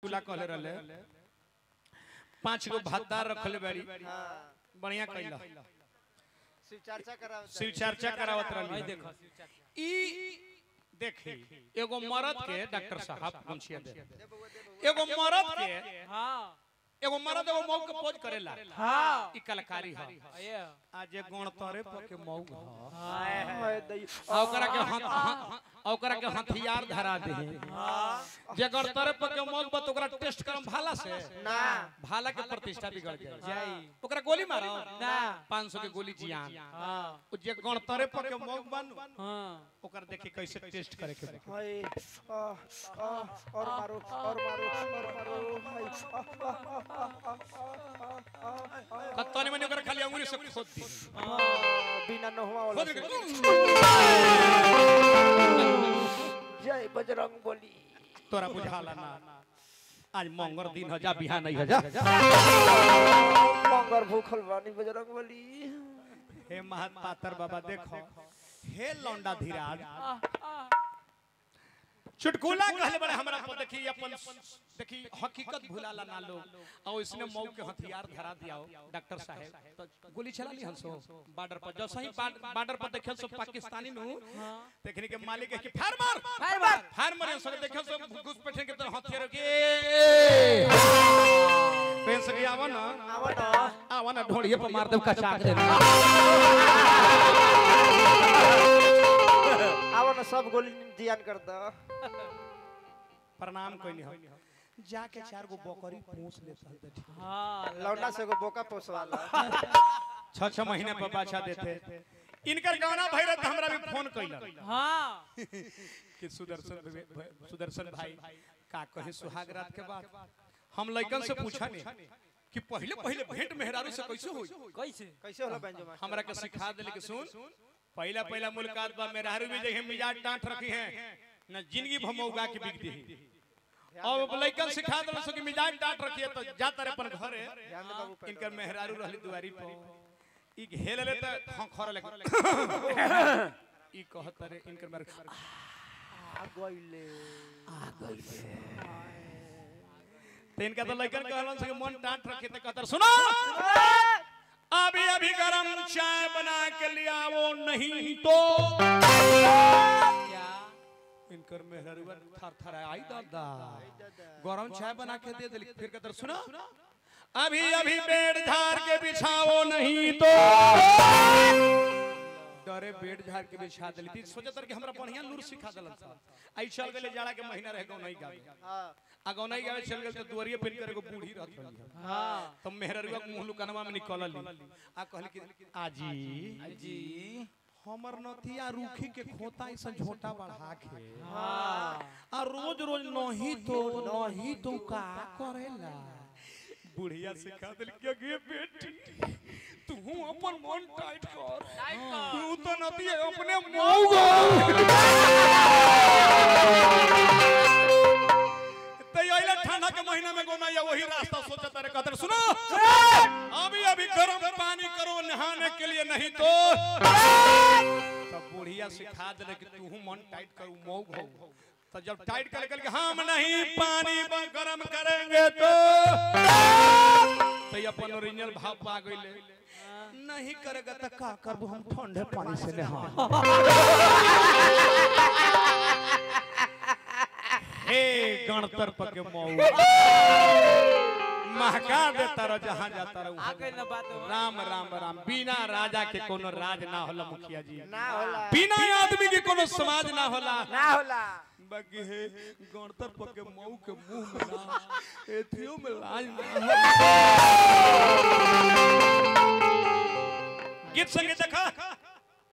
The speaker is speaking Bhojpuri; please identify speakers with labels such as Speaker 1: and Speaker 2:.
Speaker 1: चूल्हा कहले रहले 5 गो भातदार रखले बाड़ी बढ़िया कइला शिव चर्चा करावत रहली देखो ई देखी एगो मर्द के डॉक्टर साहब मुंशिया दे एगो मर्द के एगो मर्द एगो मौक के पोज करेला हां ई कलाकारी ह आज गुण तोरे पर के मौक ह ओकरा के हथियार धरा दे जे गण तोरे पर के मौक बत ओकरा टेस्ट करम भाला से ना भाला के प्रतिष्ठा बिगड़ जाई ओकरा गोली मारो ना 500 के गोली जियान हां जे गण तोरे पर के मौक बन हां ओकर देखी कैसे टेस्ट करे के भाई और मारो भाई कत्तोनी में ओकरा खाली अंगुली से खोद दी बिना नहवा वाला जय बजरंग बली तोरा बुझाला ना आज मंगर दिन ह जा बिहान नहीं ह जा मंगर भूखल बानी बजरंग बली हे महत पातर बाबा देखो हे लौंडा धीराज चुटकुला कहले बड़े हमरा पर देखी अपन देखी हकीकत भुलाला ना लोग और इसने मौक के हथियार धरा दियाओ डॉक्टर साहब तो गोली चला ली हंसो बॉर्डर पर जब सही बॉर्डर पर देखल सब पाकिस्तानी नु देखने के मालिक है कि फायर मारे सब देखल सब घुसपैठे के तो हथियार के पेन से आवा ना ढोड़िए पर मार दे कचाक दे आवा ना सब गोली जियान कर दो प्रणाम कोई नहीं हो जाके 4 गो बकरी पूछ ले सकते हां लौंडा से गो बोका पोसवाला 6 महीने पर बाछा देते इनकर गाना भैरत हमरा भी फोन कइला हां कि सुदर्शन भाई का कहे सुहाग रात के बाद हम लइकन से पूछा नहीं कि पहले भेंट मेहरारू से कैसे होई कैसे होला बंजो हमरा के सिखा देले कि सुन पहला मुलाकात बा मेहरारू में जे मिजाज डांट रखी है ना जिंदगी भमौगा के बिक दी और लइकन सिखा दल सो कि मिजाज डांट रखिए तो जाता रे अपन घरे इनकर मेहरारू रहली दुआरी पर ई घेल ले त खर ले ई कहत रे इनकर मेहर आ गइले त इनका तो लइकन कहलन से मन डांट रखे त कहतर सुनो अभी गरम चाय बना के लियाओ नहीं तो क्या इनकर मेहररुआ थर आई दादा गरम चाय बना के दे दे फिर कहतर सुनो अभी बेड झाड़ के बिछाओ नहीं तो डरे बेड झाड़ के बिछा देली थी सोचतर कि हमरा बढ़िया लूर सिखा देलन आई चल गेले जाड़ा के महीना रह गौ नहीं गावे हां आगौ नहीं गावे चल गेल त दुवरिए पेन करे को बूढ़ी रहत रही हां तो मेहररुआ के मुंह लुकनवा में निकलली आ कहली कि आजी हमर नथिया रूखी के खोता ऐसा झोटा बढ़ा के हां आ रोज नहीं तो का करेला बुढ़िया सिखा देल के गे बेटी तू अपन मन टाइट कर तू तो नथिया अपने मौगा तैयार ठंडा के महीना में गोना या वही रास्ता सोचता रे कहतर सुनो अभी गर्म पानी करो नहाने के लिए नहीं तो सब बुढ़िया सिखा दे कि तू मन टाइट करू मौग हो तो जब टाइट कर के हम नहीं पानी गर्म करेंगे तो अपन ओरिजिनल भाव पा गइले नहीं करेगा तो का करबो हम ठंडे पानी से नहा हे गणतर पर के मौ महका देता रह जहां जाता रह आगे न बात राम राम राम बिना राजा के कोनो राज ना होला मुखिया जी ना होला बिना आदमी के कोनो समाज ना होला बाकी है गणतर पर के मौ के मुंह में ना एथियो में लाज गीत संगीत देखा